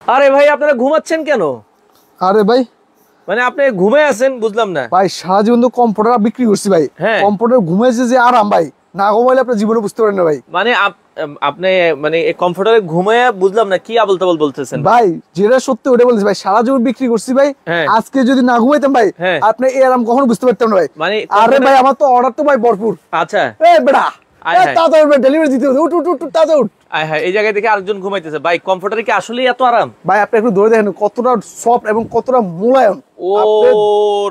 আরে ভাই আপনারা ঘুমাচ্ছেন কেন? আরে ভাই মানে আপনি ঘুমায় আছেন বুঝলাম না ভাই সারা জীবন তো কম্পিউটার বিক্রি করছি ভাই। হ্যাঁ কম্পিউটার ঘুমাইছে যে আরাম ভাই, না ঘুমাইলে আপনার জীবনে বুঝতে পারেন না ভাই। মানে আপনি মানে এই কমফোর্টারে ঘুমায় বুঝলাম না কি আবল তাবল বলতেছেন ভাই। যেটা সত্যি ওটা বলছি ভাই, সারা জীবন বিক্রি করছি ভাই। হ্যাঁ। আজকে যদি না ঘুমাইতাম ভাই আপনি এই আরাম কখনো বুঝতে পারতাম না ভাই। মানে আরে ভাই আমার তো অর্ডার তো ভাই ভরপুর। আচ্ছা এ বেড়া তাড়াতাড়ি ডেলিভারি দিতে হবে, উঠ উঠ উঠ তাড়াতাড়ি উঠ। হ্যাঁ এই জায়গায় থেকে আরেকজন ঘুমাইতেছে ভাই। কমফোর্টারে কি আসলেই এত আরাম? ভাই আপনি একটু ধরে দেখেন কতটা সফট এবং কতটা মোলায়েম। ও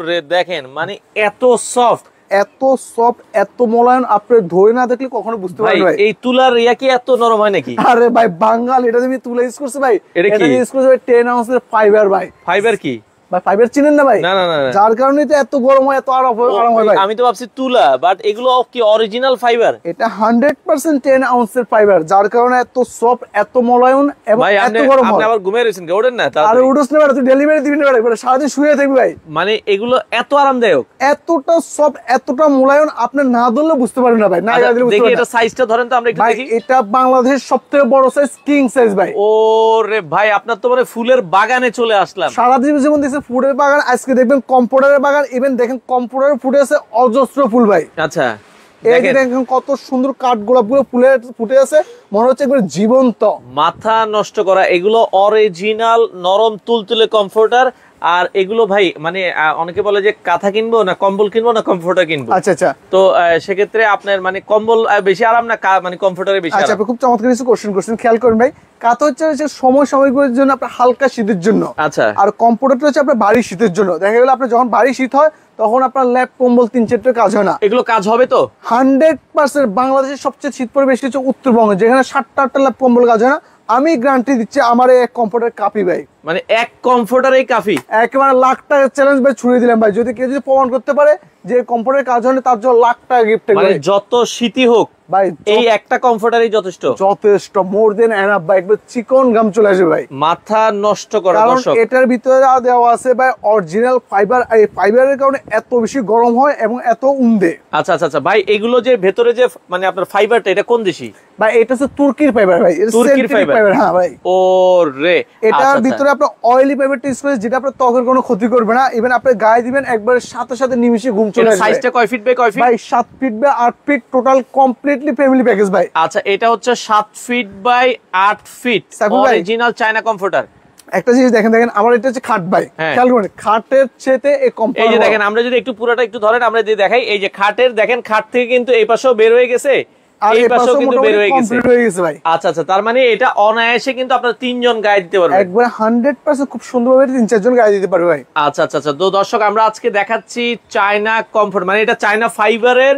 রে দেখেন মানে এত সফট এত সফট এত মোলায়েম, আপনি ধরে না দেখলে কখনো বুঝতে পারবেন ভাই। এই তুলার ইয়া কি এত নরম হয় নাকি? আরে ভাই বাঙাল এটা তুমি তুলা ইউজ করছে ভাই। এটা কি ইউজ করছে ভাই 10 আউন্সের ফাইবার ভাই। ফাইবার কি ভাই ফাইবার চিনেন না ভাই? না না না যার কারণে তো এত গরম হয়, এত আরাম হয় ভাই। আমি তো ভাবছি তুলা, বাট এগুলো কি অরিজিনাল ফাইবার? এটা 100% 10 আউন্সের ফাইবার, যার কারণে এত সফট এত মোলায়েম এবং এত গরম হয়। আপনি আবার ঘুমিয়ে রয়েছেন ওঠেন না? আরে উঠোস না, তুই ডেলিভারি দিবি না ভাই, সারাদিন শুয়ে থাকবি ভাই। মানে এগুলো এত আরামদায়ক, এতটা সফট এতটা মোলায়েম আপনি না ধরলে বুঝতে পারবেন না ভাই। না দিলে বুঝতে দেখি পারবেন না। এটা সাইজটা ধরেন তো আমরা একটু ভাই দেখি। এটা বাংলাদেশের সবথেকে বড় সাইজ কিং সাইজ ভাই। ও রে ভাই আপনার তো মানে ফুলের বাগানে চলে আসলাম। সারাদিন যেমন দেখছেন ফুলের বাগান, আজকে দেখবেন কম্পিউটারের বাগান। ইভেন দেখেন কম্পিউটারে ফুটে আছে অজস্র ফুল ভাই। আচ্ছা এই যে দেখেন কত সুন্দর কাঠ গোলাপগুলো ফুটে আছে, মনে হচ্ছে একবার জীবন্ত। মাথা নষ্ট করা, এগুলো অরিজিনাল নরম তুলতুলে কমফোর্টার। আর এগুলো ভাই মানে অনেকে বলে যে কাঁথা কিনবো না কম্বল কিনবো না কমফোর্টার কিনবো। আচ্ছা আচ্ছা, তো সেক্ষেত্রে আপনার মানে কম্বল বেশি আরাম না মানে কমফোর্টারে বেশি আচ্ছা। আরাম? আপনি খুব চমৎকার কিছু কোশ্চেন করছেন, খেয়াল করেন ভাই। কাঁথা হচ্ছে সময় সাময়িকের জন্য, আপনার হালকা শীতের জন্য। আচ্ছা। আর কম্পিউটারটা হচ্ছে আপনার ভারী শীতের জন্য। দেখা গেল আপনার যখন ভারী শীত হয় তখন আপনার ল্যাপ কম্বল 3-4 কাজ হয় না। এগুলো কাজ হবে তো 100%। বাংলাদেশের সবচেয়ে শীত পড়ে বেশি হচ্ছে উত্তরবঙ্গে, যেখানে 7-8টা ল্যাপ কম্বল কাজ হয় না। আমি গ্যারান্টি দিচ্ছি আমার এই কম্পিউটার কাপি ভাই। মানে এক কমফোর্টারেই কাফি? একেবারে লাখ টাকা চ্যালেঞ্জ ভাই ছুড়ে দিলাম ভাই। যদি কেউ প্রমাণ করতে পারে যে কম্পিউটার কাজ হয় না, তার জন্য লাখ টাকা গিফট। মানে যত শীতই হোক ভাই এই একটা কমফোর্টারই যথেষ্ট? যথেষ্ট, মোর দেন এনাফ ভাই। একবার চিকন গাম চলে আসবে ভাই। মাথা নষ্ট করা কারণ দর্শক। এটার ভিতরে দেওয়া আছে ভাই অরিজিনাল ফাইবার। এই ফাইবারের কারণে এত বেশি গরম হয় এবং এত উমদে। আচ্ছা আচ্ছা আচ্ছা ভাই, এগুলো যে ভেতরে যে মানে আপনার ফাইবারটা, এটা কোন দেশি ভাই? এটা হচ্ছে তুর্কির ফাইবার ভাই। তুর্কির ফাইবার? হ্যাঁ ভাই। ও রে, এটার ভিতরে আপনার অয়েলি ফাইবারটা ইউজ করে, যেটা আপনার ত্বকের কোনো ক্ষতি করবে না। ইভেন আপনি গায়ে দিবেন একবার সাথে সাথে নিমিশে ঘুম চলে আসবে। সাইজটা কয় ফিট বাই কয় ফিট ভাই? 7 feet by 8 feet, total completely family package ভাই। আচ্ছা এটা হচ্ছে 7 feet by 8 feet original China comforter. একটা জিনিস দেখেন আমার এটা হচ্ছে খাট ভাই। খেয়াল করেন খাটের চেতে এই কম্পিউটার। এই যে দেখেন, আমরা যদি একটু পুরোটা একটু ধরেন আমরা যদি দেখাই, এই যে খাটের দেখেন, খাট থেকে কিন্তু এই পাশেও বের হয়ে গেছে, এই পাশেও কিন্তু বের হয়ে গেছে ভাই। আচ্ছা আচ্ছা, তার মানে এটা অনায়াসে কিন্তু আপনারা 3 জন গায়ে দিতে পারবেন একবার 100% খুব সুন্দরভাবে 3-4 জন গায়ে দিতে পারবে ভাই। আচ্ছা আচ্ছা আচ্ছা। তো দর্শক আমরা আজকে দেখাচ্ছি চায়না কমফোর্ট, মানে এটা চায়না ফাইবারের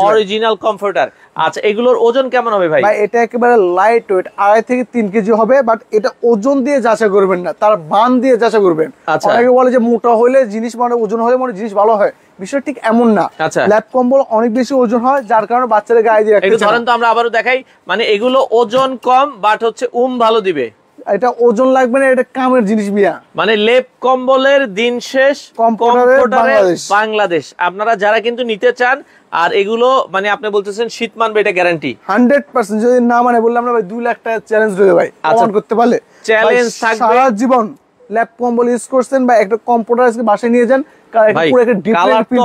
অরিজিনাল কমফোর্টার। আচ্ছা এগুলোর ওজন কেমন হবে ভাই? ভাই এটা একেবারে লাইট ওয়েট, 2.5 থেকে 3 কেজি হবে। বাট এটা ওজন দিয়ে যাচাই করবেন না, তার মান দিয়ে যাচাই করবেন। অনেকে বলে যে মোটা হলে জিনিস মানে ওজন হলে মানে জিনিস ভালো হয়, বিষয় ঠিক এমন না। ল্যাপ কম্বল অনেক বেশি ওজন হয়, যার কারণে বাচ্চাদের গায়ে দিয়ে রাখতে। একটু ধরেন তো আমরা আবারও দেখাই, মানে এগুলো ওজন কম বাট হচ্ছে ভালো দিবে। এটা ওজন লাগবে না, এটা কামের জিনিস বিয়া। মানে লেপ কম্বলের দিন শেষ কম্পিউটারে বাংলাদেশ। আপনারা যারা কিন্তু নিতে চান, আর এগুলো মানে আপনি বলতেছেন শীত মানবে, এটা গ্যারান্টি 100%। যদি না মানে বললাম না ভাই, 2 লাখ টাকা চ্যালেঞ্জ রয়েছে ভাই। প্রমাণ করতে পারলে চ্যালেঞ্জ থাকবে। সারা জীবন ল্যাপ কম্বল ইউজ করছেন বা একটা কম্পিউটার আজকে বাসায় নিয়ে যান,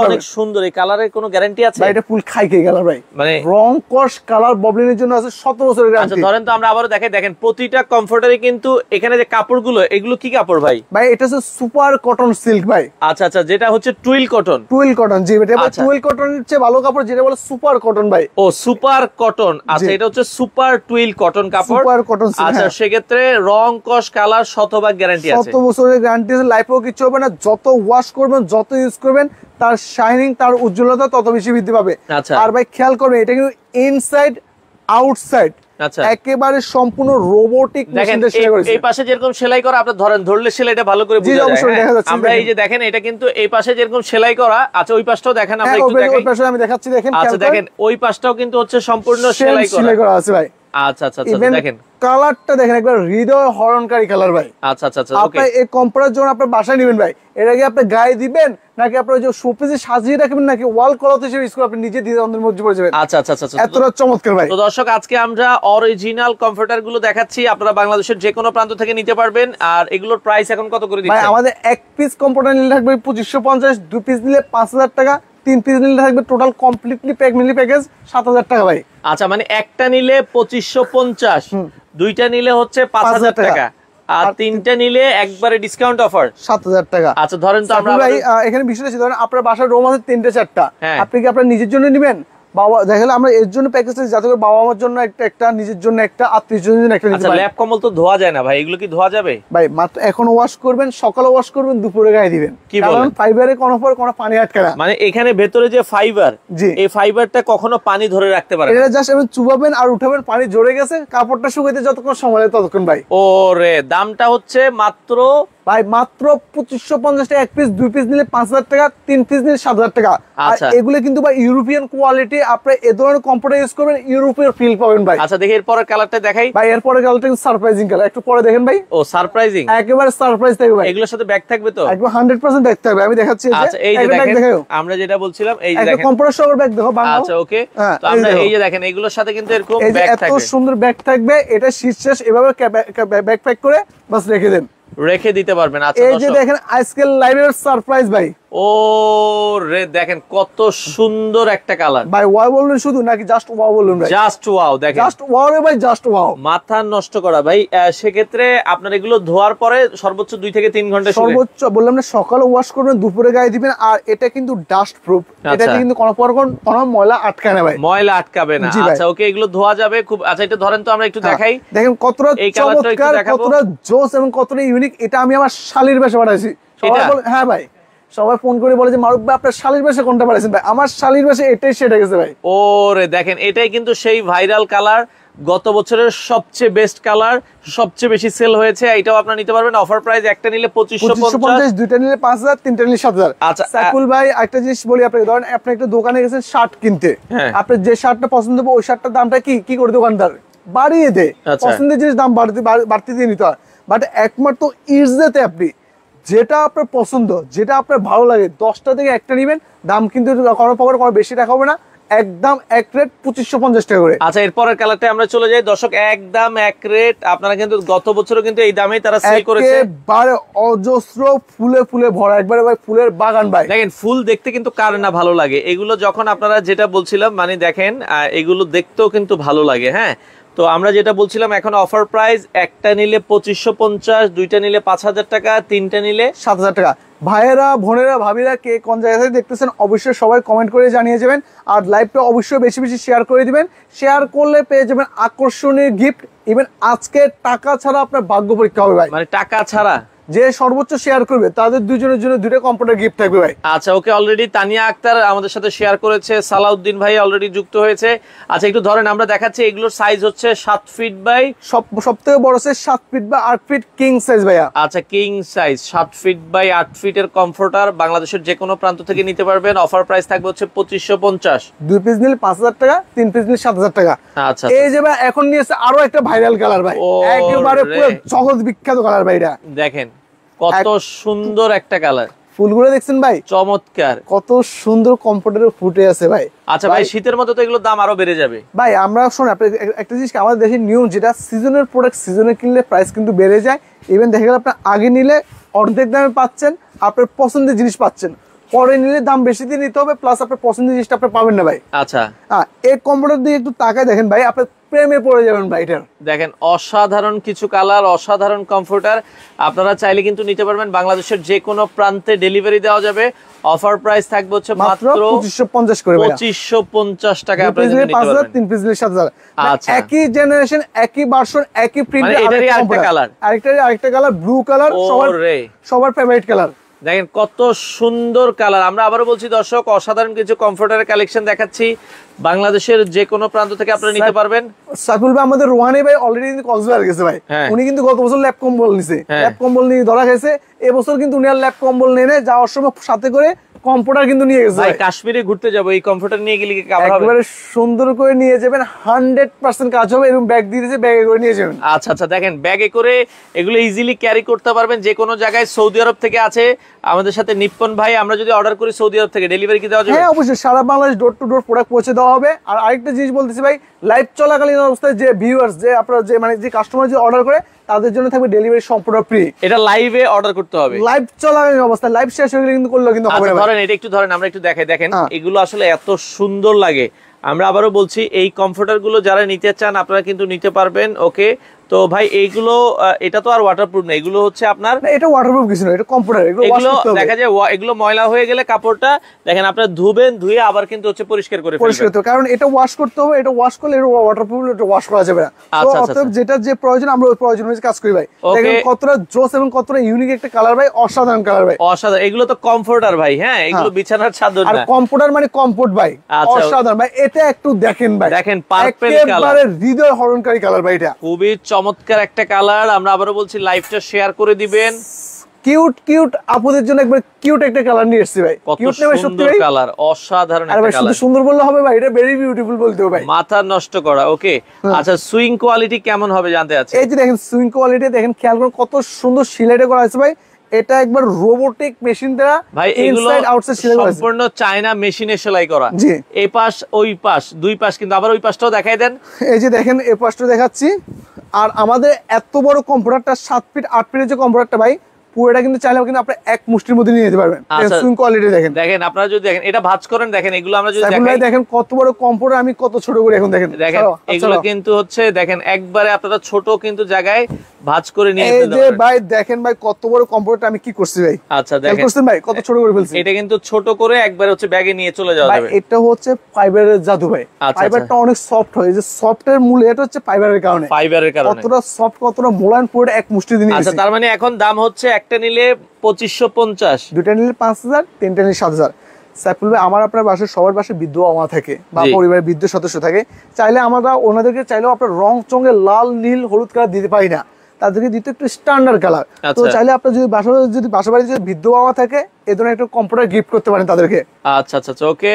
অনেক সুন্দর। এই কালারের কোনো গ্যারান্টি আছে? এটা ফুল খাই খেয়ে গেল ভাই। মানে রং কস কালার ববলিনের জন্য আছে 17 বছরের গ্যারান্টি। আচ্ছা ধরেন তো আমরা আবারও দেখাই, দেখেন প্রতিটা কমফোর্টারে কিন্তু এখানে যে কাপড়গুলো, এগুলো কি কাপড় ভাই? ভাই এটা হচ্ছে সুপার কটন সিল্ক ভাই। আচ্ছা আচ্ছা, যেটা হচ্ছে টুইল কটন। টুইল কটন, জি এটা টুইল কটনের চেয়ে ভালো কাপড়, যেটা বলে সুপার কটন ভাই। ও সুপার কটন। আচ্ছা এটা হচ্ছে সুপার টুইল কটন কাপড়, সুপার কটন। আচ্ছা সেক্ষেত্রে রং কস কালার শতভাগ গ্যারান্টি আছে। 17 বছরের গ্যারান্টি আছে, লাইফেও কিছু হবে না। যত ওয়াশ করবেন, যত ইউজ করবেন, তার শাইনিং, তার উজ্জ্বলতা তত বেশি বৃদ্ধি পাবে। আর ভাই খেয়াল করবেন, এটা কিন্তু ইনসাইড আউটসাইড একেবারে সম্পূর্ণ রোবোটিক মেশিন দিয়ে সেলাই করেছে। এই পাশে যেরকম সেলাই করা, আপনি ধরেন ধরলে সেলাইটা ভালো করে বোঝা যায়। আমরা এই যে দেখেন, এটা কিন্তু এই পাশে যেরকম সেলাই করা। আচ্ছা ওই পাশটাও দেখেন, আমরা একটু দেখাই। ওই পাশে আমি দেখাচ্ছি, দেখেন। আচ্ছা দেখেন ওই পাশটাও কিন্তু হচ্ছে সম্পূর্ণ সেলাই করা আছে ভাই। আচ্ছা আচ্ছা আচ্ছা, দেখেন কালারটা দেখেন, একবার হৃদয় হরণকারী কালার ভাই। আচ্ছা আচ্ছা আচ্ছা, আপনি এই কম্পিউটার যখন আপনার বাসায় নেবেন ভাই, এটা কি আপনি গায়ে দিবেন নাকি আপনার যে শোপিসে সাজিয়ে রাখবেন নাকি ওয়াল ক্লথ হিসেবে ইউজ করে আপনি নিজে দিয়ে অন্ধের মধ্যে পড়ে যাবেন। আচ্ছা আচ্ছা আচ্ছা, এতটা চমৎকার ভাই। তো দর্শক, আজকে আমরা অরিজিনাল কমফোর্টার গুলো দেখাচ্ছি, আপনারা বাংলাদেশের যে কোনো প্রান্ত থেকে নিতে পারবেন। আর এগুলোর প্রাইস এখন কত করে দিচ্ছেন? ভাই আমাদের এক পিস কম্পিউটার নিলে থাকবে 2550, 2 পিস নিলে 5000 টাকা, 3 পিস নিলে থাকবে টোটাল কমপ্লিটলি মিলি প্যাকেজ 7000 টাকা ভাই। আচ্ছা, মানে একটা নিলে 2550, দুইটা নিলে হচ্ছে 5000 টাকা, আর তিনটা নিলে একবারে ডিসকাউন্ট অফার 7000 টাকা। আচ্ছা ধরেন তো আমরা ভাই এখানে বিষয়টা আছে, ধরেন আপনার বাসার রুম আছে 3টা 4টা, আপনি কি আপনার নিজের জন্য নেবেন? বাবা দেখালে আমরা এর জন্য প্যাকেজ যাতে করে বাবা মার জন্য একটা, নিজের জন্য একটা, আত্মীয়স্বজনের জন্য একটা নিতে পারেন। ল্যাপ কম্বল তো ধোয়া যায় না ভাই, এগুলো কি ধোয়া যাবে? ভাই মাত্র এখন ওয়াশ করবেন, সকালে ওয়াশ করবেন, দুপুরে গায়ে দিবেন। কারণ ফাইবারে কোনো পানি আটকে না। মানে এখানে ভেতরে যে ফাইবার, এই ফাইবারটা কখনো পানি ধরে রাখতে পারে না। এটা জাস্ট এমন চুবাবেন আর উঠাবেন, পানি জড়ে গেছে, কাপড়টা শুকাইতে যতক্ষণ সময় লাগে ততক্ষণ ভাই। ওরে, দামটা হচ্ছে মাত্র ভাই মাত্র 2550 টাকা এক পিস, 2 পিস নিলে 5000 টাকা, 3 পিস নিলে 7000 টাকা। আর এগুলো কিন্তু ভাই ইউরোপিয়ান কোয়ালিটি, আপনি এই ধরনের কম্পিউটার ইউজ করবেন ইউরোপীয় ফিল পাবেন ভাই। আচ্ছা দেখি এরপরের কালারটা দেখাই ভাই। এরপরের কালারটা সারপ্রাইজিং কালার, একটু পরে দেখেন ভাই। ও সারপ্রাইজিং, একেবারে সারপ্রাইজ থাকবে ভাই। এগুলোর সাথে ব্যাগ থাকবে তো? একদম 100% ব্যাগ থাকবে, আমি দেখাচ্ছি। আচ্ছা এই যে দেখেন, আমরা যেটা বলছিলাম, এই যে দেখেন কম্পিউটার সহ ব্যাগ দেখো বাংলা। আচ্ছা ওকে, তো আমরা এই যে দেখেন এগুলোর সাথে কিন্তু এরকম ব্যাগ থাকবে, এত সুন্দর ব্যাগ থাকবে। এটা শীর্ষে এভাবে ব্যাগ প্যাক করে বাস রেখে দেন, রেখে দিতে পারবেন। আচ্ছা এই যে দেখেন আজকের লাইভের সারপ্রাইজ ভাই। ও রে, দেখেন কত সুন্দর একটা কালার ভাই। ওয়াও বললেন শুধু নাকি জাস্ট ওয়াও বললেন ভাই? জাস্ট ওয়াও, দেখেন জাস্ট ওয়াও রে ভাই, জাস্ট ওয়াও। মাথা নষ্ট করা ভাই। সেক্ষেত্রে আপনার এগুলো ধোয়ার পরে সর্বোচ্চ 2 থেকে 3 ঘন্টা, সর্বোচ্চ বললাম না, সকালে ওয়াশ করবেন, দুপুরে গায়ে দিবেন। আর এটা কিন্তু ডাস্ট প্রুফ, এটাতে কিন্তু কোনো ময়লা আটকায় না ভাই, ময়লা আটকাবে না। আচ্ছা ওকে, এগুলো ধোয়া যাবে খুব। আচ্ছা এটা ধরেন তো আমরা একটু দেখাই, দেখেন কতটা চমৎকার, কতটা জোস এবং কতটা ইউনিক। এটা আমি আমার শালীর বেশে পাঠাইছি। সবাই বলে হ্যাঁ ভাই, সবাই ফোন করে বলে যে মারুফ ভাই আপনার শালীর বেশে কোনটা পাঠাইছেন? ভাই আমার শালীর বেশে এটাই সেটা গেছে ভাই। ওরে দেখেন, এটাই কিন্তু সেই ভাইরাল কালার, গত বছরের সবচেয়ে বেস্ট কালার, সবচেয়ে বেশি সেল হয়েছে। এটাও আপনারা নিতে পারবেন অফার প্রাইস, একটা নিলে 2550, দুইটা নিলে 5000, তিনটা নিলে 7000। আচ্ছা সাইকুল ভাই একটা জিনিস বলি আপনাকে, ধরেন আপনি একটা দোকানে গেছেন শার্ট কিনতে, আপনি যে শার্টটা পছন্দ হবে ওই শার্টটার দামটা কি করে দোকানদার বাড়িয়ে দেয়, পছন্দের জিনিস দাম বাড়তি দিয়ে নিতে হয়। বাট একমাত্র ইজেতে আপনি যেটা আপনার পছন্দ, যেটা আপনার ভালো লাগে, 10টা থেকে একটা নেবেন, দাম কিন্তু কোনো বেশি টাকা হবে না, একদম এক রেট 2550 টাকা করে। আচ্ছা এরপরের কালারটা আমরা চলে যাই দর্শক, একদম এক রেট। আপনারা কিন্তু গত বছরও কিন্তু এই দামেই তারা সেল করেছে, একেবারে অজস্র ফুলে ফুলে ভরা, একবারে ভাই ফুলের বাগান ভাই। দেখেন ফুল দেখতে কিন্তু কার না ভালো লাগে, এগুলো যখন আপনারা যেটা বলছিলাম, মানে দেখেন এগুলো দেখতেও কিন্তু ভালো লাগে। হ্যাঁ, তো আমরা যেটা বলছিলাম, এখন অফার প্রাইস, একটা নিলে 2550, দুইটা নিলে 5000 টাকা, তিনটা নিলে 7000 টাকা। ভাইয়েরা, বোনেরা, ভাবিরা কে কোন জায়গা থেকে দেখতেছেন অবশ্যই সবাই কমেন্ট করে জানিয়ে যাবেন। আর লাইভটা অবশ্যই বেশি বেশি শেয়ার করে দিবেন, শেয়ার করলে পেয়ে যাবেন আকর্ষণীয় গিফট। ইভেন আজকে টাকা ছাড়া আপনার ভাগ্য পরীক্ষা হবে ভাই, মানে টাকা ছাড়া যে সর্বোচ্চ শেয়ার করবে তাদের দুজনের জন্য 2টা কম্পিউটার গিফট থাকবে ভাই। আচ্ছা ওকে, অলরেডি তানিয়া আক্তার আমাদের সাথে শেয়ার করেছে, সালাউদ্দিন ভাই অলরেডি যুক্ত হয়েছে। আচ্ছা একটু ধরেন, আমরা দেখাচ্ছি এগুলোর সাইজ হচ্ছে 7 ফিট বাই, সবথেকে বড় সাইজ 7 ফিট বা 8 ফিট কিং সাইজ ভাইয়া। আচ্ছা কিং সাইজ 7 ফিট বাই 8 ফিটের কমফোর্টার বাংলাদেশের যে কোনো প্রান্ত থেকে নিতে পারবেন। অফার প্রাইস থাকবে হচ্ছে 2550, 2 পিস নিলে 5000 টাকা, 3 পিস নিলে 7000 টাকা। আচ্ছা এই যে ভাই এখন নিয়েছে আরো একটা ভাইরাল কালার ভাই, একেবারে পুরো জগৎ বিখ্যাত কালার ভাই। এটা দেখেন কত সুন্দর একটা কালার, ফুলগুলো দেখছেন ভাই, চমৎকার, কত সুন্দর কম্পিউটারে ফুটে আছে ভাই। আচ্ছা ভাই শীতের মধ্যে তো এগুলোর দাম আরো বেড়ে যাবে ভাই। আমরা শুন আপনি একটা জিনিস, আমাদের দেশের নিয়ম যেটা, সিজনের প্রোডাক্ট সিজনে কিনলে প্রাইস কিন্তু বেড়ে যায়। ইভেন দেখা গেল আপনার আগে নিলে অর্ধেক দামে পাচ্ছেন, আপনার পছন্দের জিনিস পাচ্ছেন, পরে নিলে দাম বেশি দিয়ে নিতে হবে, প্লাস আপনার পছন্দের জিনিসটা আপনি পাবেন না ভাই। আচ্ছা এই কম্পিউটার দিয়ে একটু তাকায় দেখেন ভাই, আপনি প্রেমে পড়ে যাবেন ভাই। এটার দেখেন অসাধারণ কিছু কালার, অসাধারণ কমফোর্টার, আপনারা চাইলে কিন্তু নিতে পারবেন। বাংলাদেশের যে কোনো প্রান্তে ডেলিভারি দেওয়া যাবে। অফার প্রাইস থাকবে হচ্ছে মাত্র 2550 করে, 2550 টাকা। আপনারা নিতে পারবেন 3 পিস নিলে 7000। আচ্ছা একই জেনারেশন, একই ভার্সন, একই প্রিন্ট, এটারই আরেকটা কালার, আরেকটা কালার ব্লু কালার, সবার ফেভারিট কালার। দেখেন কত সুন্দর কালার। আমরা আবারও বলছি দর্শক, অসাধারণ কিছু কমফোর্টারের কালেকশন দেখাচ্ছি, বাংলাদেশের যে কোনো প্রান্ত থেকে আপনারা নিতে পারবেন। সাইফুল ভাই আমাদের রোহানি ভাই অলরেডি কক্সবাজার গেছে ভাই, উনি কিন্তু গত বছর ল্যাপ কম্বল নিছে, ল্যাপ কম্বল নিয়ে ধরা গেছে। এবছর কিন্তু উনি আর ল্যাপ কম্বল নিয়ে যাওয়ার সময় সাথে করে কম্পিউটার কিন্তু নিয়ে গেছে ভাই। কাশ্মীরে ঘুরতে যাব, এই কম্পিউটার নিয়ে গেলে কি কাভার হবে? একেবারে সুন্দর করে নিয়ে যাবেন, 100% কাজ হবে, এবং ব্যাগ দিয়ে দিয়েছে, ব্যাগে করে নিয়ে যাবেন। আচ্ছা আচ্ছা, দেখেন ব্যাগে করে এগুলো ইজিলি ক্যারি করতে পারবেন যে কোনো জায়গায়। সৌদি আরব থেকে আছে আমাদের সাথে নিপ্পন ভাই, আমরা যদি অর্ডার করি সৌদি আরব থেকে ডেলিভারি কি দেওয়া যাবে? হ্যাঁ অবশ্যই, সারা Bangladesh door to door product পৌঁছে দেওয়া হবে। আর আরেকটা জিনিস বলতেছি ভাই, লাইভ চলাকালীন অবস্থায় যে ভিউয়ার্স, যে আপনারা যে মানে যে কাস্টমার যে অর্ডার করে তাদের জন্য থাকবে ডেলিভারি সম্পূর্ণ ফ্রি। এটা লাইভে অর্ডার করতে হবে, লাইভ চলাকালীন অবস্থায়, লাইভ শেষ হয়ে গেলে কিন্তু করলে কিন্তু হবে না। ধরেন এটা একটু ধরেন, আমরা একটু দেখাই। দেখেন এগুলো আসলে এত সুন্দর লাগে। আমরা আবারও বলছি, এই কমফোর্টার গুলো যারা নিতে চান আপনারা কিন্তু নিতে পারবেন। ওকে, তো ভাই এইগুলো এটা তো আর ওয়াটারপ্রুফ না, এগুলো হচ্ছে আপনার, এটা ওয়াটারপ্রুফ কিছু না, এটা কম্পিউটার। এগুলো দেখা যায় এগুলো ময়লা হয়ে গেলে কাপড়টা দেখেন আপনারা ধুবেন, ধুয়ে আবার কিন্তু হচ্ছে পরিষ্কার করে ফেলবেন, কারণ এটা ওয়াশ করতে হবে। এটা ওয়াশ করলে এটা ওয়াটারপ্রুফ, এটা ওয়াশ করা যাবে না। তো অতএব যেটা যে প্রয়োজন আমরা ওই প্রয়োজন অনুযায়ী কাজ করি ভাই। দেখেন কতটা জোস এবং কতটা ইউনিক একটা কালার ভাই, অসাধারণ কালার ভাই, অসাধারণ। এগুলো তো কমফোর্টার ভাই, হ্যাঁ এগুলো বিছানার চাদর না, আর কমফোর্টার মানে কমফোর্ট ভাই, অসাধারণ ভাই। এটা একটু দেখেন ভাই, দেখেন পার্পল কালার, একেবারে হৃদয় হরণকারী কালার ভাই, এটা খুবই চমৎকার একটা কালার। আমরা আবারও বলছি লাইভটা শেয়ার করে দিবেন। কিউট কিউট আপুদের জন্য একবার কিউট একটা কালার নিয়ে এসেছি ভাই। কিউট নেবে সত্যি ভাই, কালার অসাধারণ একটা কালার। শুধু সুন্দর বললে হবে ভাই, এটা ভেরি বিউটিফুল বলতে হবে ভাই, মাথা নষ্ট করা। ওকে, আচ্ছা সুইং কোয়ালিটি কেমন হবে জানতে চাচ্ছি। এই যে দেখেন সুইং কোয়ালিটি দেখেন, খেয়াল করুন কত সুন্দর সিলাইটা করা আছে ভাই। এটা একবার রোবোটিক মেশিন দ্বারা ভাই, এগুলো ইনসাইড আউটসাইড সেলাই করা আছে, সম্পূর্ণ চায়না মেশিনে সেলাই করা। জি, এই পাশ ওই পাশ দুই পাশ, কিন্তু আবার ওই পাশটাও দেখাই দেন। এই যে দেখেন এই পাশটা দেখাচ্ছি। আর আমাদের এত বড় কম্পিউটারটা 7 ফিট 8 ফিটের যে কম্পিউটারটা ভাই, পুরোটা কিন্তু চাইলে কিন্তু আপনি এক মুষ্টির মধ্যে নিয়ে যেতে পারবেন। সুইং কোয়ালিটি দেখেন, দেখেন আপনারা যদি দেখেন এটা ভাঁজ করেন, দেখেন এগুলো আমরা যদি দেখাই, দেখেন কত বড় কম্পিউটার, আমি কত ছোট করে এখন দেখেন। দেখেন এগুলো কিন্তু হচ্ছে দেখেন একবারে আপনারা ছোট কিন্তু জায়গায় ভাঁজ করে নিয়ে যেতে পারবেন। এই যে ভাই দেখেন ভাই কত বড় কম্পিউটার আমি কি করছি ভাই। আচ্ছা দেখেন ভাই কত ছোট করে ফেলছি। এটা কিন্তু ছোট করে একবারে হচ্ছে ব্যাগে নিয়ে চলে যাওয়া যাবে। এটা হচ্ছে ফাইবারের জাদু ভাই, ফাইবারটা অনেক সফট হয়। যে সফটের মূল এটা হচ্ছে ফাইবারের কারণে, কতটা সফট কতটা মোলায়েম, পুরো এক মুষ্টি দিয়ে নিয়েছি। আচ্ছা তার মানে এখন দাম হচ্ছে একটা নিলে 2550, দুইটা নিলে 5000, তিনটা নিলে 7000। সাইফুল ভাই, আমার আপনার বাসায় সবার বাসায় বৃদ্ধ আমা থাকে বা পরিবারের বৃদ্ধ সদস্য থাকে, চাইলে আমরা ওনাদেরকে চাইলেও আপনার রং চঙে লাল নীল হলুদ কালার দিতে পারি না, তাদেরকে দিতে একটু স্ট্যান্ডার্ড কালার। তো চাইলে আপনার যদি বাসা বাড়িতে যদি বৃদ্ধ আমা থাকে, এ ধরনের একটা কম্পিউটার গিফট করতে পারেন তাদেরকে। আচ্ছা আচ্ছা ওকে,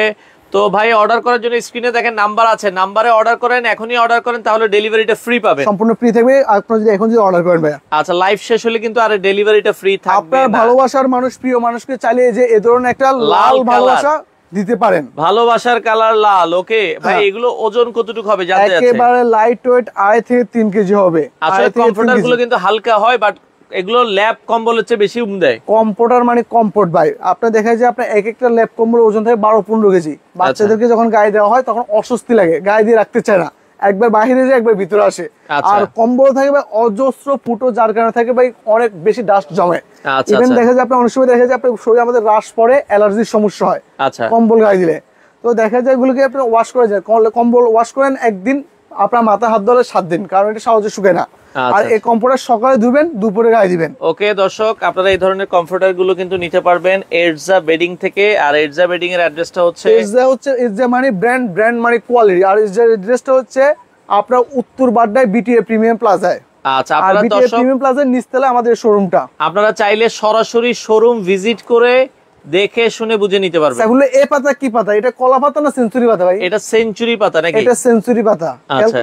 তো ভাই অর্ডার করার জন্য স্ক্রিনে দেখেন নাম্বার আছে, নাম্বারে অর্ডার করেন, এখনই অর্ডার করেন, তাহলে ডেলিভারিটা ফ্রি পাবেন, সম্পূর্ণ ফ্রি থাকবে আপনারা যদি এখন যদি অর্ডার করেন ভাই। আচ্ছা লাইভ শেষ হলে কিন্তু আর ডেলিভারিটা ফ্রি থাকবে। আপনার ভালোবাসার মানুষ, প্রিয় মানুষকে চাইলে যে এই ধরনের একটা লাল ভালোবাসা দিতে পারেন, ভালোবাসার কালার লাল। ওকে ভাই, এগুলো ওজন কতটুকু হবে জানতে চাচ্ছি? একেবারে লাইট ওয়েট, 2.5 থেকে 3 কেজি হবে। আসলে কমফোর্টার গুলো কিন্তু হালকা হয়, বাট এগুলো ল্যাপ কম্বলের চেয়ে বেশি দেয়। কম্পিউটার মানে কমফোর্ট ভাই, আপনার দেখা যায় আপনার এক একটা ল্যাপ কম্বল ওজন থাকে 12-15 কেজি। বাচ্চাদেরকে যখন গায়ে দেওয়া হয় তখন অস্বস্তি লাগে, গায়ে দিয়ে রাখতে চায় না, একবার বাইরে যায় একবার ভিতরে আসে। আর কম্বল থাকে ভাই অজস্র ফুটো, যার কারণে থাকে ভাই অনেক বেশি ডাস্ট জমে। ইভেন দেখা যায় আপনার অনেক সময় দেখা যায় আপনার শরীরে আমাদের রাশ পড়ে, অ্যালার্জির সমস্যা হয় কম্বল গায়ে দিলে। তো দেখা যায় এগুলোকে আপনি ওয়াশ করে যায়, কম্বল ওয়াশ করেন একদিন, আপনার মাথা হাত ধরে 7 দিন, কারণ এটা সহজে শুকায় না। আর এই কম্পিউটার সকালে ধুবেন, দুপুরে গায়ে দিবেন। ওকে দর্শক, আপনারা এই ধরনের কম্পিউটার গুলো কিন্তু নিতে পারবেন এরজা বেডিং থেকে। আর এরজা বেডিং এর অ্যাড্রেসটা হচ্ছে এরজা মানে ব্র্যান্ড মানে কোয়ালিটি। আর এরজার অ্যাড্রেসটা হচ্ছে আপনার উত্তর বাড্ডায় বিটিএ প্রিমিয়াম প্লাজায়। আচ্ছা, আপনারা বিটিএ প্রিমিয়াম প্লাজার নিচতলায় আমাদের শোরুমটা। আপনারা চাইলে সরাসরি শোরুম ভিজিট করে দেখে শুনে বুঝে নিতে পারবেন। সেগুলো এই পাতা কি পাতা, এটা কলা পাতা না সেঞ্চুরি পাতা ভাই? এটা সেঞ্চুরি পাতা নাকি? এটা সেঞ্চুরি পাতা।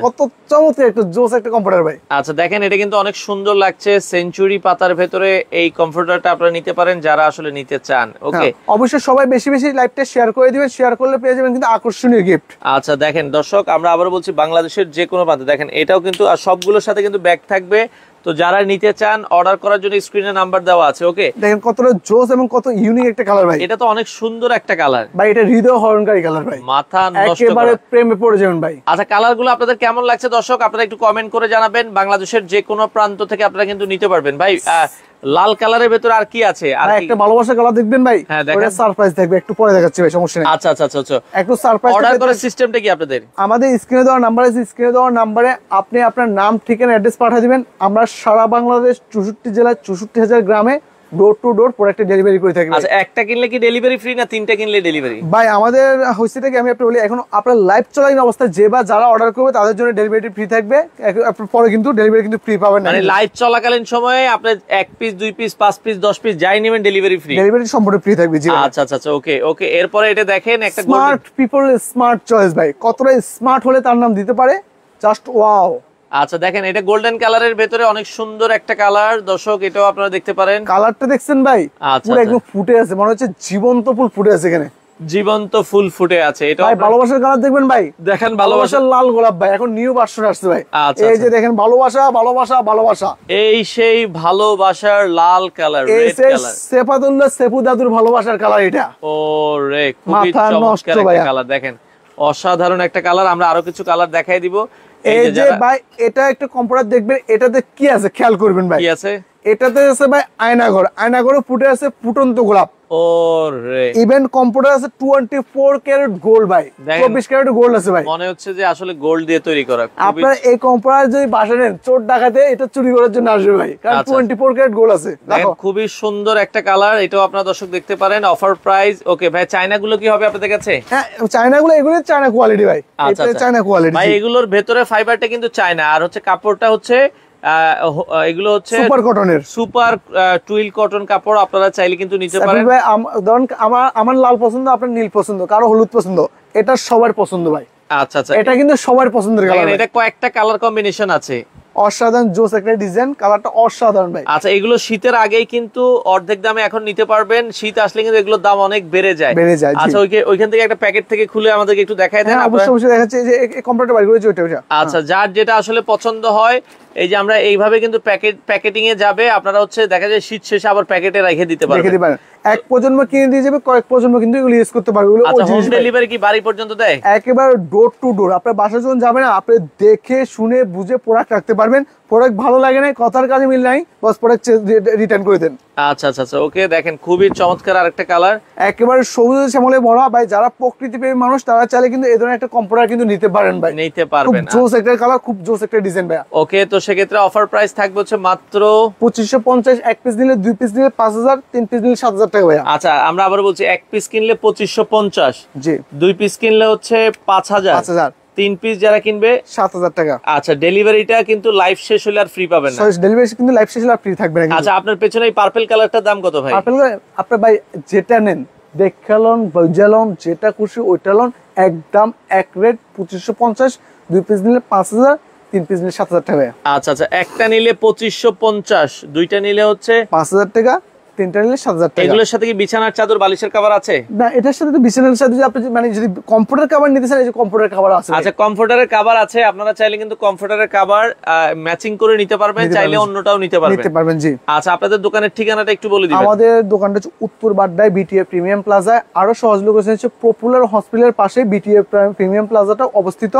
কত চমৎকার একটা জোস একটা কম্পিউটার ভাই। আচ্ছা দেখেন, এটা কিন্তু অনেক সুন্দর লাগছে, সেঞ্চুরি পাতার ভেতরে এই কম্পিউটারটা আপনারা নিতে পারেন যারা আসলে নিতে চান। ওকে, অবশ্যই সবাই বেশি বেশি লাইভটা শেয়ার করে দিবেন, শেয়ার করলে পেয়ে যাবেন কিন্তু আকর্ষণীয় গিফট। আচ্ছা দেখেন দর্শক, আমরা আবার বলছি বাংলাদেশের যে কোনো প্রান্তে দেখেন, এটাও কিন্তু আর সবগুলোর সাথে কিন্তু ব্যাগ থাকবে। তো যারা নিতে চান অর্ডার করার জন্য স্ক্রিনে নাম্বার দেওয়া আছে। ওকে, দেখেন কতটা জোস এবং কত ইউনিক একটা কালার ভাই। এটা তো অনেক সুন্দর একটা কালার ভাই, এটা হৃদয় হরণকারী কালার ভাই, মাথা নষ্ট করা, একেবারে প্রেমে পড়ে যাবেন ভাই। আচ্ছা, কালারগুলো আপনাদের কেমন লাগছে দর্শক আপনারা একটু কমেন্ট করে জানাবেন। বাংলাদেশের যে কোনো প্রান্ত থেকে আপনারা কিন্তু নিতে পারবেন। ভাই লাল কালারের ভেতরে আর কি আছে? আর একটা ভালোবাসা কালার দেখবেন ভাই, ওটা সারপ্রাইজ থাকবে, একটু পরে দেখাচ্ছি ভাই, সমস্যা নেই। আচ্ছা আচ্ছা আচ্ছা, একটু সারপ্রাইজ। অর্ডার করার সিস্টেমটা কি আপনাদের? আমাদের স্ক্রিনে দেওয়া নাম্বার আছে, স্ক্রিনে দেওয়া নাম্বারে আপনি আপনার নাম, ঠিকানা, অ্যাড্রেস পাঠিয়ে দিবেন। আমরা সারা বাংলাদেশ 64 জেলায় 64,000 গ্রামে ডোর টু ডোর প্রোডাক্ট ডেলিভারি করে থাকি। আচ্ছা, একটা কিনলে কি ডেলিভারি ফ্রি না তিনটা কিনলে ডেলিভারি? ভাই আমাদের হচ্ছে থেকে আমি আপনাকে বলি, এখন আপনার লাইভ চলাকালীন অবস্থায় যে বা যারা অর্ডার করবে তাদের জন্য ডেলিভারি ফ্রি থাকবে, পরে কিন্তু ডেলিভারি কিন্তু ফ্রি পাবেন না। মানে লাইভ চলাকালীন সময়ে আপনি 1 পিস 2 পিস 5 পিস 10 পিস যাই নেবেন ডেলিভারি ফ্রি? ডেলিভারি সম্পূর্ণ ফ্রি থাকবে। জি আচ্ছা আচ্ছা আচ্ছা, ওকে ওকে। এরপরে এটা দেখেন একটা স্মার্ট পিপল স্মার্ট চয়েস ভাই, কতটা স্মার্ট হলে তার নাম দিতে পারে, জাস্ট ওয়াও। আচ্ছা দেখেন, এটা গোল্ডেন কালারের ভেতরে অনেক সুন্দর একটা কালার দর্শক, এটাও আপনারা দেখতে পারেন। কালারটা দেখছেন ভাই, পুরো একদম ফুটে আছে, মনে হচ্ছে জীবন্ত ফুল ফুটে আছে এখানে, জীবন্ত ফুল ফুটে আছে। এটা ভাই ভালোবাসার কালার দেখবেন ভাই, দেখেন ভালোবাসার লাল গোলাপ ভাই, এখন নিউ ভার্সন আসছে ভাই। এই যে দেখেন ভালোবাসা ভালোবাসা ভালোবাসা, এই সেই ভালোবাসার লাল colour, red colour, Sefatullah Sefu দাদুর ভালোবাসার কালার এটা। ও রে, খুবই চমৎকার একটা কালার, দেখেন অসাধারণ একটা কালার। আমরা আরো কিছু কালার দেখাই দিব। এই যে ভাই এটা একটা কম্পিউটার দেখবেন, এটাতে কি আছে খেয়াল করবেন ভাই, কি আছে এটাতে আছে ভাই আয়নাঘর, আয়নাঘরে ফুটে আছে ফুটন্ত গোলাপ। ওরে, ইভেন কম্পিউটার আছে 24 ক্যারেট গোল্ড ভাই, 24 ক্যারেট গোল্ড আছে ভাই, মনে হচ্ছে যে আসলে গোল্ড দিয়ে তৈরি করা। আপনার এই কম্পিউটার যদি বাসা নেন, চোর ডাকাতে এটা চুরি করার জন্য আসবে ভাই, কারণ 24 ক্যারেট গোল্ড আছে। দেখো খুবই সুন্দর একটা কালার, এটাও আপনারা দর্শক দেখতে পারেন। Offer price. ওকে ভাই, চায়না গুলো কি হবে আপনাদের কাছে? হ্যাঁ, চায়না গুলো, এগুলো চায়না কোয়ালিটি ভাই, এটা চায়না কোয়ালিটি ভাই। এগুলোর ভেতরে ফাইবারটা কিন্তু চায়না, আর হচ্ছে কাপড়টা হচ্ছে এগুলো হচ্ছে সুপার কটনের, সুপার টুইল কটন কাপড়। আপনারা চাইলে কিন্তু নিতে পারেন ভাই। ধরুন আমার লাল পছন্দ, আপনার নীল পছন্দ, কারো হলুদ পছন্দ, এটা সবার পছন্দ ভাই। আচ্ছা আচ্ছা, এটা কিন্তু সবার পছন্দের কালার। এটা কয়েকটা কালার কম্বিনেশন আছে, অসাধারণ জোস একটা ডিজাইন, কালারটা অসাধারণ ভাই। আচ্ছা, এগুলো শীতের আগেই কিন্তু অর্ধেক দামে এখন নিতে পারবেন, শীত আসলে কিন্তু এগুলোর দাম অনেক বেড়ে যায়। আচ্ছা, ওইখান থেকে একটা প্যাকেট থেকে খুলে আমাদেরকে একটু দেখাই দেন। অবশ্যই অবশ্যই দেখাচ্ছি, এই যে কম্পিউটার বাইরে করেছি ওইটা। আচ্ছা, যার যেটা আসলে পছন্দ হয়, এই যে আমরা এইভাবে কিন্তু প্যাকেটিং এ যাবে, আপনারা হচ্ছে দেখা যায় শীত শেষে আবার প্যাকেটে রেখে দিতে পারবেন। এক প্রজন্ম কিনে দিয়ে যাবে, কয়েক প্রজন্ম কিন্তু এগুলো ইউজ করতে পারবে। আচ্ছা, হোম ডেলিভারি কি বাড়ি পর্যন্ত দেয়? একেবারে ডোর টু ডোর, আপনার বাসায় যখন যাবেন না, আপনি দেখে শুনে বুঝে প্রোডাক্ট রাখতে পারবেন। প্রোডাক্ট ভালো লাগে না, কথার কাজে মিল নাই, বাস প্রোডাক্ট রিটার্ন করে দেন। আচ্ছা আচ্ছা আচ্ছা, ওকে। দেখেন খুবই চমৎকার আরেকটা কালার, একেবারে সবুজ শ্যামলে ভরা ভাই। যারা প্রকৃতি প্রেমী মানুষ তারা চাইলে কিন্তু এই ধরনের একটা কম্পিউটার কিন্তু নিতে পারেন ভাই, নিতে পারবেন। জোস একটা কালার, খুব জোস একটা ডিজাইন ভাই। ওকে, তো সেক্ষেত্রে অফার প্রাইস থাকবে হচ্ছে মাত্র 2550, এক পিস নিলে 2 পিস নিলে 5000, 3 পিস নিলে 7000 টাকা ভাই। আচ্ছা, আমরা আবার বলছি, এক পিস কিনলে 2550, জি, 2 পিস কিনলে হচ্ছে 5000, 3 পিস যারা কিনবে 7000 টাকা। আচ্ছা, ডেলিভারিটা কিন্তু লাইভ শেষ হলে আর ফ্রি পাবেন না। ডেলিভারি কিন্তু লাইভ শেষ হলে আর ফ্রি থাকবে না। আচ্ছা, আপনার পেছনে এই পার্পল কালারটার দাম কত ভাই? পার্পল আপনার ভাই যেটা নেন, দেখালন বুঝালন, যেটা খুশি ওইটা লন, একদম এক রেট 2550, 2 পিস নিলে 5000, 3 পিস নিলে 7000 টাকা। আচ্ছা আচ্ছা, একটা নিলে 2550, দুইটা নিলে হচ্ছে 5000 টাকা, তিনটা নিলে 7000 টাকা। এগুলোর সাথে কি বিছানার চাদর বালিশের কভার আছে? না, এটার সাথে তো বিছানার সাথে যদি আপনি মানে যদি কমফোর্টার কভার নিতে চান, এই যে কমফোর্টার কভার আছে। আচ্ছা, কমফোর্টারের কভার আছে, আপনারা চাইলে কিন্তু কমফোর্টারের কভার ম্যাচিং করে নিতে পারবেন, চাইলে অন্যটাও নিতে পারবেন। জি। আচ্ছা, আপনাদের দোকানের ঠিকানাটা একটু বলে দিবেন। আমাদের দোকানটা হচ্ছে উত্তর বাড্ডায় বিটিএ প্রিমিয়াম প্লাজা। আরো সহজ লোকেশন হচ্ছে পপুলার হসপিটালের পাশে বিটিএ প্রিমিয়াম প্লাজাটা অবস্থিত,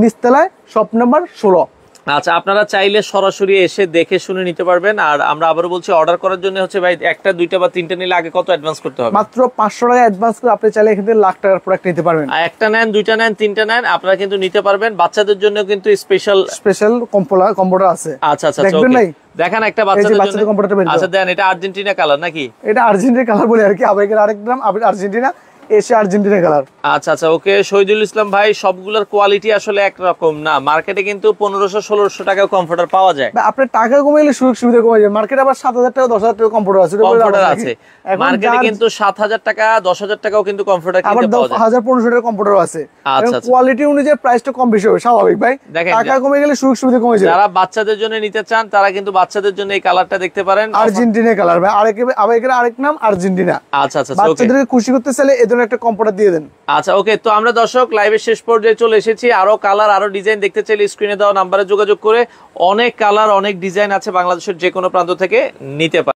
নিচতলায়, শপ নাম্বার 16। আচ্ছা, আপনারা চাইলে সরাসরি এসে দেখে শুনে নিতে পারবেন। আর আমরা আবারও বলছি, অর্ডার করার জন্য হচ্ছে ভাই একটা, দুইটা বা তিনটা নিলে আগে কত অ্যাডভান্স করতে হবে? মাত্র 500 টাকা অ্যাডভান্স করে আপনি চাইলে এখান থেকে লাখ টাকার প্রোডাক্ট নিতে পারবেন। একটা নেন, দুইটা নেন, তিনটা নেন, আপনারা কিন্তু নিতে পারবেন। বাচ্চাদের জন্য কিন্তু স্পেশাল কম্পিউটার আছে। আচ্ছা আচ্ছা, দেখবেন ভাই, দেখেন একটা বাচ্চাদের জন্য কম্পিউটারটা বের। আচ্ছা দেন, এটা আর্জেন্টিনা কালার নাকি? এটা আর্জেন্টিনা কালার বলে আর কি, আবেগের আরেক নাম আর্জেন্টিনা, এসে আর্জেন্টিনা কালার। আচ্ছা আচ্ছা, ওকে। শহীদুল ইসলাম ভাই, সবগুলোর কোয়ালিটি আসলে একরকম না, মার্কেটে কিন্তু 1500-1600 টাকা কম্পিউটার পাওয়া যায়। আপনার টাকা কমে গেলে সুযোগ সুবিধা কমে যায়। মার্কেটে আবার 7000 টাকা 10000 টাকা কম্পিউটার আছে, মার্কেটে কিন্তু 7000 টাকা 10000 টাকাও কিন্তু কম্পিউটার কিনতে পাওয়া যায়, 1500 টাকা কম্পিউটার আছে। আচ্ছা, কোয়ালিটি অনুযায়ী প্রাইসটা কম বেশি হবে, স্বাভাবিক ভাই। টাকা কমে গেলে সুযোগ সুবিধা কমে যায়। যারা বাচ্চাদের জন্য নিতে চান তারা কিন্তু বাচ্চাদের জন্য এই কালারটা দেখতে পারেন, আর্জেন্টিনা কালার ভাই। আবেগের আরেক নাম আর্জেন্টিনা। আচ্ছা আচ্ছা, বাচ্চাদেরকে খুশি করতে চাইলে এই ধরনের একটা কম্পিউটার দিয়ে দেন। আচ্ছা, ওকে। তো আমরা দর্শক লাইভের শেষ পর্যায়ে চলে এসেছি। আরো কালার, আরো ডিজাইন দেখতে চাইলে স্ক্রিনে দেওয়া নাম্বারে যোগাযোগ করে অনেক কালার, অনেক ডিজাইন আছে, বাংলাদেশের যে কোনো প্রান্ত থেকে নিতে পারেন।